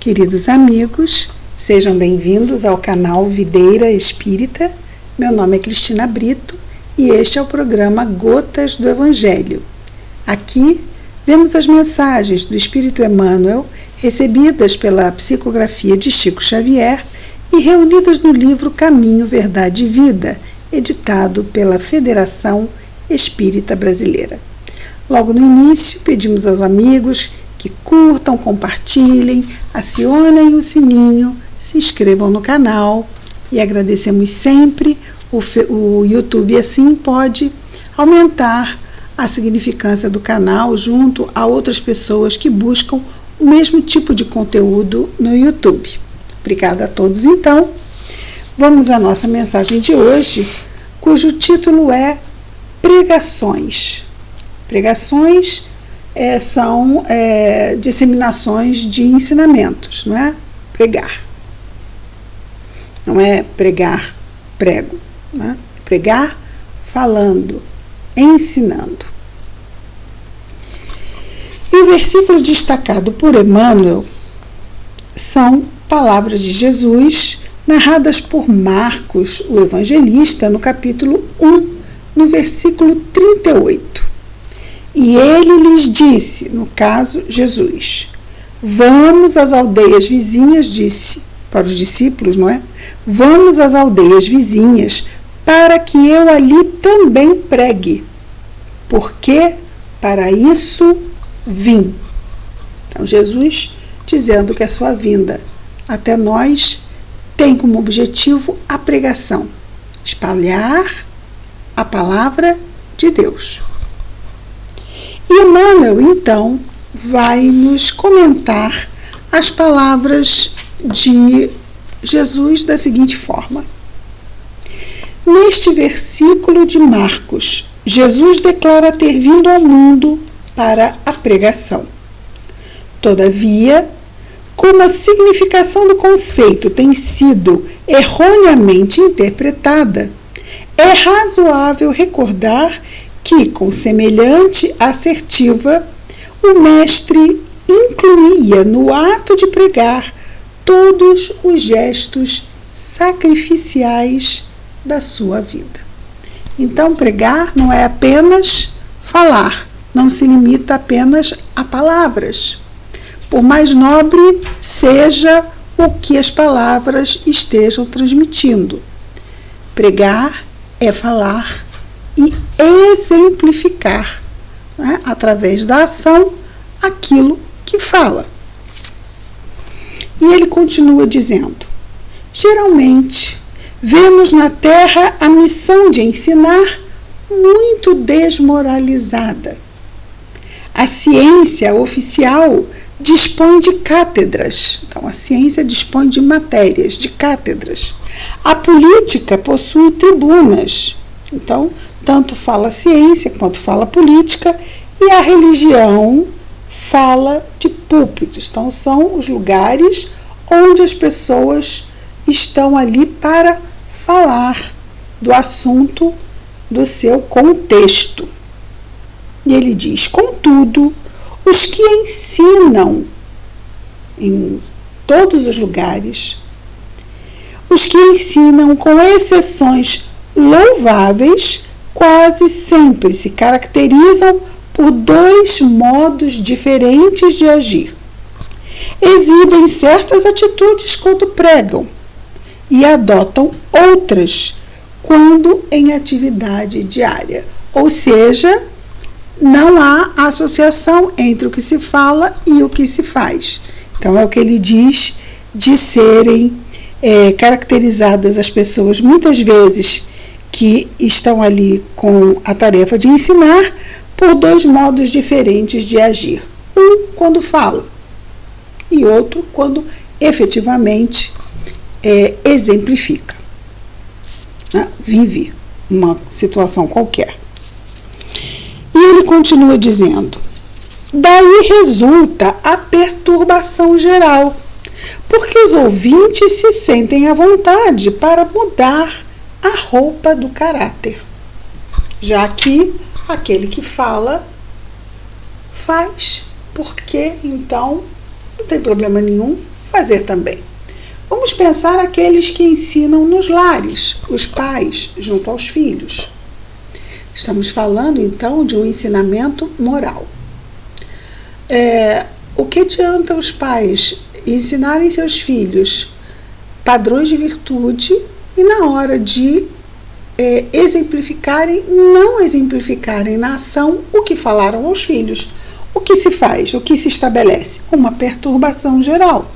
Queridos amigos, sejam bem-vindos ao canal Videira Espírita. Meu nome é Cristina Brito e este é o programa Gotas do Evangelho. Aqui vemos as mensagens do Espírito Emmanuel recebidas pela psicografia de Chico Xavier e reunidas no livro Caminho, Verdade e Vida, editado pela Federação Espírita Brasileira. Logo no início, pedimos aos amigos que curtam, compartilhem, acionem o sininho, se inscrevam no canal e agradecemos sempre. O YouTube assim pode aumentar a significância do canal junto a outras pessoas que buscam o mesmo tipo de conteúdo no YouTube. Obrigada a todos. Então, vamos à nossa mensagem de hoje, cujo título é Pregações. Pregações são disseminações de ensinamentos, não é? Pregar. Não é pregar, prego. Não é? Pregar falando, ensinando. E o versículo destacado por Emmanuel são palavras de Jesus narradas por Marcos, o evangelista, no capítulo 1, no versículo 38. E ele lhes disse, no caso, Jesus, vamos às aldeias vizinhas, disse para os discípulos, não é? Vamos às aldeias vizinhas, para que eu ali também pregue, porque para isso vim. Então, Jesus dizendo que a sua vinda até nós tem como objetivo a pregação, espalhar a palavra de Deus. E Emmanuel, então, vai nos comentar as palavras de Jesus da seguinte forma. Neste versículo de Marcos, Jesus declara ter vindo ao mundo para a pregação. Todavia, como a significação do conceito tem sido erroneamente interpretada, é razoável recordar que, com semelhante assertiva, o mestre incluía no ato de pregar todos os gestos sacrificiais da sua vida. Então, pregar não é apenas falar, não se limita apenas a palavras, por mais nobre seja o que as palavras estejam transmitindo. Pregar é falar e exemplificar, né, através da ação, aquilo que fala. E ele continua dizendo, geralmente, vemos na Terra a missão de ensinar muito desmoralizada. A ciência oficial dispõe de cátedras. Então, a ciência dispõe de matérias, de cátedras. A política possui tribunas. Então, tanto fala ciência quanto fala política, e a religião fala de púlpitos. Então, são os lugares onde as pessoas estão ali para falar do assunto, do seu contexto. E ele diz, contudo, os que ensinam em todos os lugares, os que ensinam com exceções louváveis, quase sempre se caracterizam por dois modos diferentes de agir. Exibem certas atitudes quando pregam e adotam outras quando em atividade diária. Ou seja, não há associação entre o que se fala e o que se faz. Então, é o que ele diz de serem caracterizadas as pessoas, muitas vezes, que estão ali com a tarefa de ensinar, por dois modos diferentes de agir. Um, quando fala, e outro, quando efetivamente exemplifica, né? Vive uma situação qualquer. E ele continua dizendo, daí resulta a perturbação geral, porque os ouvintes se sentem à vontade para mudar a roupa do caráter, já que aquele que fala faz, porque então não tem problema nenhum fazer também. Vamos pensar aqueles que ensinam nos lares, os pais junto aos filhos. Estamos falando, então, de um ensinamento moral. O que adianta os pais ensinarem seus filhos padrões de virtude e na hora de exemplificarem, não exemplificarem na ação o que falaram aos filhos? O que se faz? O que se estabelece? Uma perturbação geral.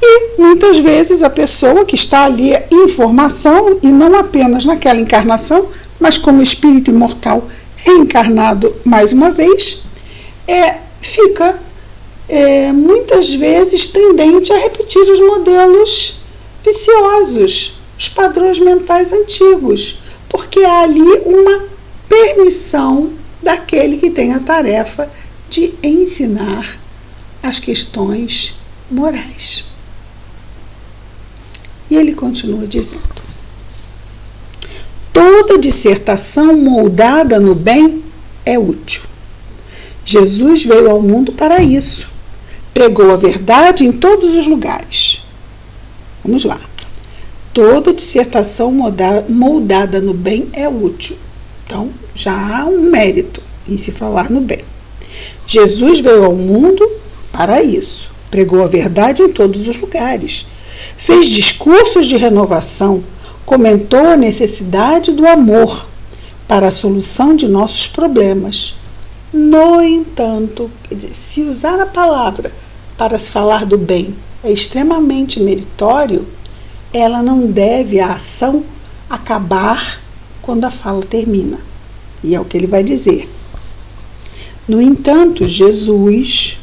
E muitas vezes a pessoa que está ali em formação, e não apenas naquela encarnação, mas como espírito imortal reencarnado mais uma vez, fica muitas vezes tendente a repetir os modelos viciosos, os padrões mentais antigos, porque há ali uma permissão daquele que tem a tarefa de ensinar as questões morais. E ele continua dizendo: toda dissertação moldada no bem é útil. Jesus veio ao mundo para isso. Pregou a verdade em todos os lugares. Vamos lá. Toda dissertação moldada no bem é útil. Então, já há um mérito em se falar no bem. Jesus veio ao mundo para isso. Pregou a verdade em todos os lugares. Fez discursos de renovação. Comentou a necessidade do amor para a solução de nossos problemas. No entanto, quer dizer, se usar a palavra para se falar do bem é extremamente meritório, ela não deve, a ação, acabar quando a fala termina. E é o que ele vai dizer. No entanto, Jesus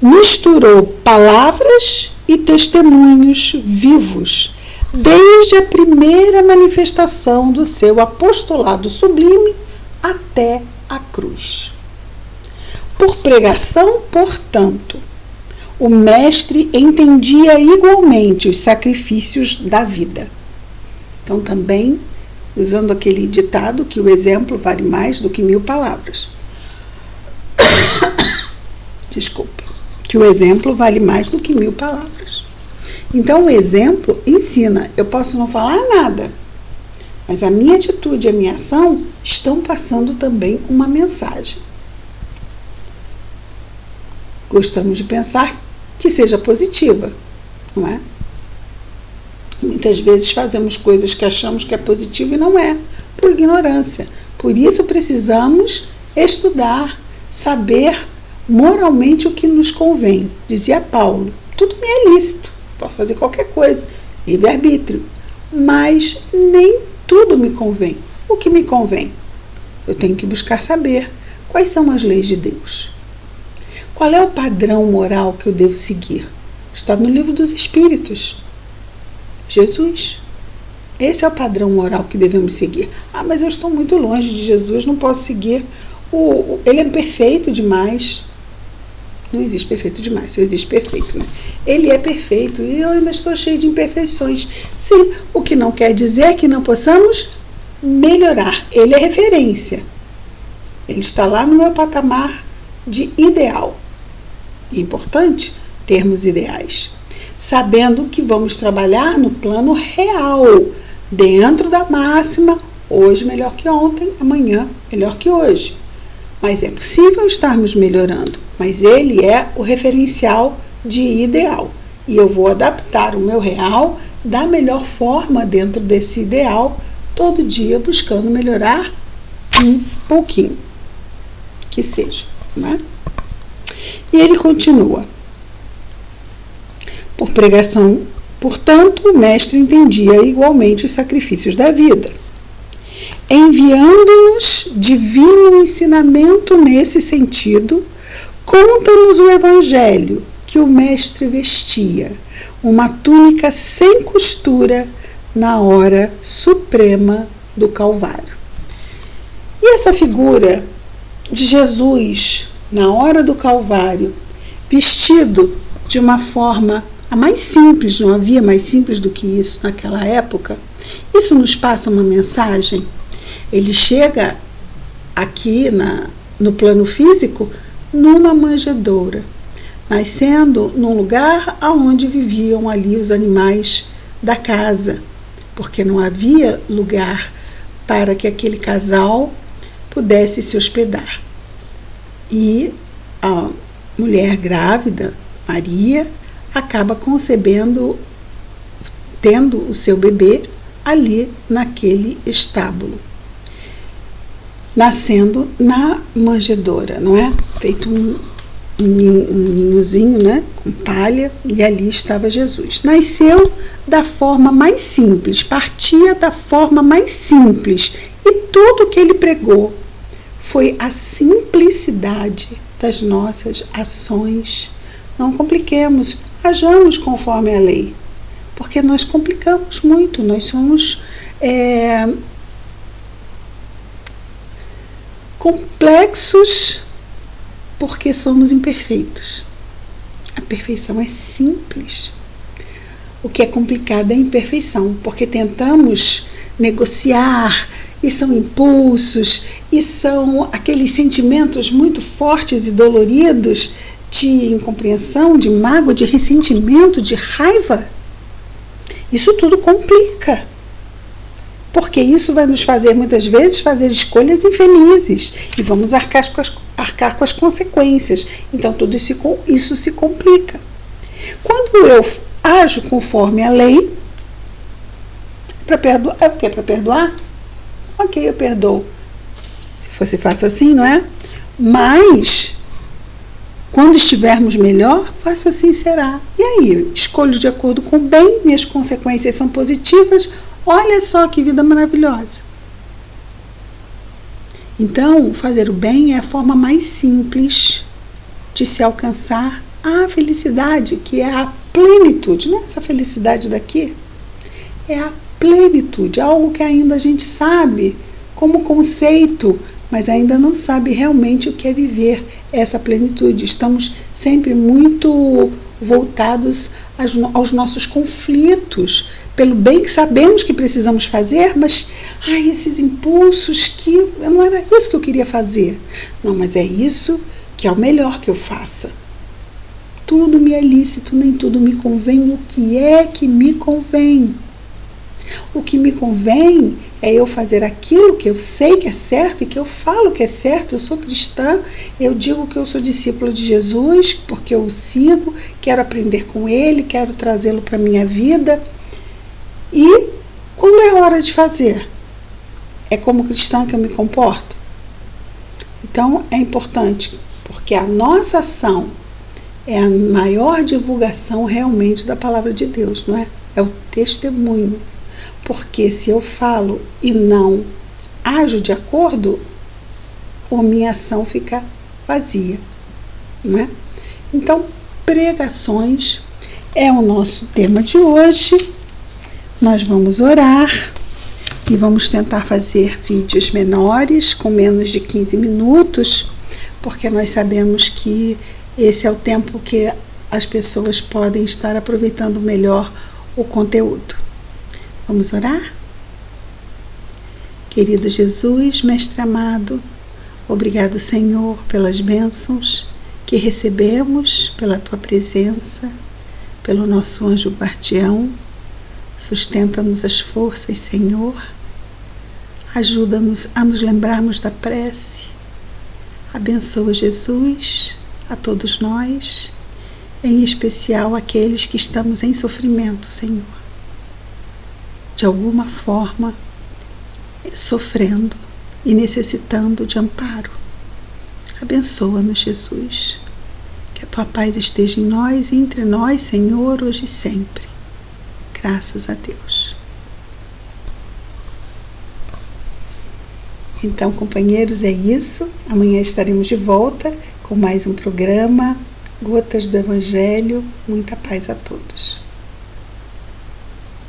misturou palavras e testemunhos vivos desde a primeira manifestação do seu apostolado sublime até a cruz. Por pregação, portanto, o mestre entendia igualmente os sacrifícios da vida. Então, também, usando aquele ditado que o exemplo vale mais do que 1000 palavras. Desculpe. Que o exemplo vale mais do que 1000 palavras. Então, o exemplo ensina. Eu posso não falar nada, mas a minha atitude e a minha ação estão passando também uma mensagem. Gostamos de pensar que seja positiva, não é? Muitas vezes fazemos coisas que achamos que é positivo e não é, por ignorância. Por isso precisamos estudar, saber moralmente o que nos convém. Dizia Paulo, tudo me é lícito, posso fazer qualquer coisa, livre-arbítrio, mas nem tudo me convém. O que me convém? Eu tenho que buscar saber quais são as leis de Deus. Qual é o padrão moral que eu devo seguir? Está no livro dos Espíritos. Jesus. Esse é o padrão moral que devemos seguir. Mas eu estou muito longe de Jesus, não posso seguir. Ele é perfeito demais. Não existe perfeito demais, só existe perfeito, né? Ele é perfeito e eu ainda estou cheio de imperfeições. Sim, o que não quer dizer que não possamos melhorar. Ele é referência. Ele está lá no meu patamar de ideal. É importante termos ideais, sabendo que vamos trabalhar no plano real, dentro da máxima, hoje melhor que ontem, amanhã melhor que hoje. Mas é possível estarmos melhorando, mas ele é o referencial de ideal. E eu vou adaptar o meu real da melhor forma dentro desse ideal, todo dia buscando melhorar um pouquinho, que seja, não é? E ele continua. Por pregação, portanto, o mestre entendia igualmente os sacrifícios da vida, enviando-nos divino ensinamento nesse sentido. Conta-nos o Evangelho que o mestre vestia, uma túnica sem costura na hora suprema do Calvário. E essa figura de Jesus na hora do Calvário, vestido de uma forma a mais simples, não havia mais simples do que isso naquela época, isso nos passa uma mensagem. Ele chega aqui no plano físico numa manjedoura. nascendo num lugar onde viviam ali os animais da casa, porque não havia lugar para que aquele casal pudesse se hospedar. E a mulher grávida, Maria, acaba concebendo, tendo o seu bebê ali naquele estábulo, nascendo na manjedoura, não é? Feito um ninhozinho, né, com palha, e ali estava Jesus. Nasceu da forma mais simples, partia da forma mais simples, e tudo que ele pregou foi a simplicidade das nossas ações. Não compliquemos, hajamos conforme a lei, porque nós complicamos muito, nós somos complexos porque somos imperfeitos. A perfeição é simples. O que é complicado é a imperfeição, porque tentamos negociar, e são impulsos, e são aqueles sentimentos muito fortes e doloridos de incompreensão, de mágoa, de ressentimento, de raiva. Isso tudo complica, porque isso vai nos fazer, muitas vezes, fazer escolhas infelizes, e vamos arcar com as consequências. Então, tudo isso se complica. Quando eu ajo conforme a lei, para perdoar, é o que? Para perdoar? Ok, eu perdoo. Se fosse fácil assim, não é? Mas, quando estivermos melhor, fácil assim será. E aí, escolho de acordo com o bem, minhas consequências são positivas. Olha só que vida maravilhosa. Então, fazer o bem é a forma mais simples de se alcançar a felicidade, que é a plenitude. Não é essa felicidade daqui, é a plenitude, algo que ainda a gente sabe como conceito, mas ainda não sabe realmente o que é viver essa plenitude. Estamos sempre muito voltados aos nossos conflitos, pelo bem que sabemos que precisamos fazer, mas esses impulsos que não era isso que eu queria fazer. Não, mas é isso que é o melhor que eu faça. Tudo me é lícito, nem tudo me convém. O que é que me convém? O que me convém é eu fazer aquilo que eu sei que é certo e que eu falo que é certo. Eu sou cristã, eu digo que eu sou discípula de Jesus porque eu o sigo, quero aprender com ele, quero trazê-lo para a minha vida. E quando é hora de fazer? É como cristã que eu me comporto? Então é importante, porque a nossa ação é a maior divulgação realmente da palavra de Deus, não é? É o testemunho. Porque se eu falo e não ajo de acordo, a minha ação fica vazia, não é? Então, pregações é o nosso tema de hoje. Nós vamos orar e vamos tentar fazer vídeos menores, com menos de 15 minutos, porque nós sabemos que esse é o tempo que as pessoas podem estar aproveitando melhor o conteúdo. Vamos orar? Querido Jesus, Mestre amado, obrigado, Senhor, pelas bênçãos que recebemos, pela Tua presença, pelo nosso anjo guardião. Sustenta-nos as forças, Senhor. Ajuda-nos a nos lembrarmos da prece. Abençoa, Jesus, a todos nós, em especial aqueles que estamos em sofrimento, Senhor. De alguma forma, sofrendo e necessitando de amparo. Abençoa-nos, Jesus. Que a Tua paz esteja em nós e entre nós, Senhor, hoje e sempre. Graças a Deus. Então, companheiros, é isso. Amanhã estaremos de volta com mais um programa Gotas do Evangelho. Muita paz a todos.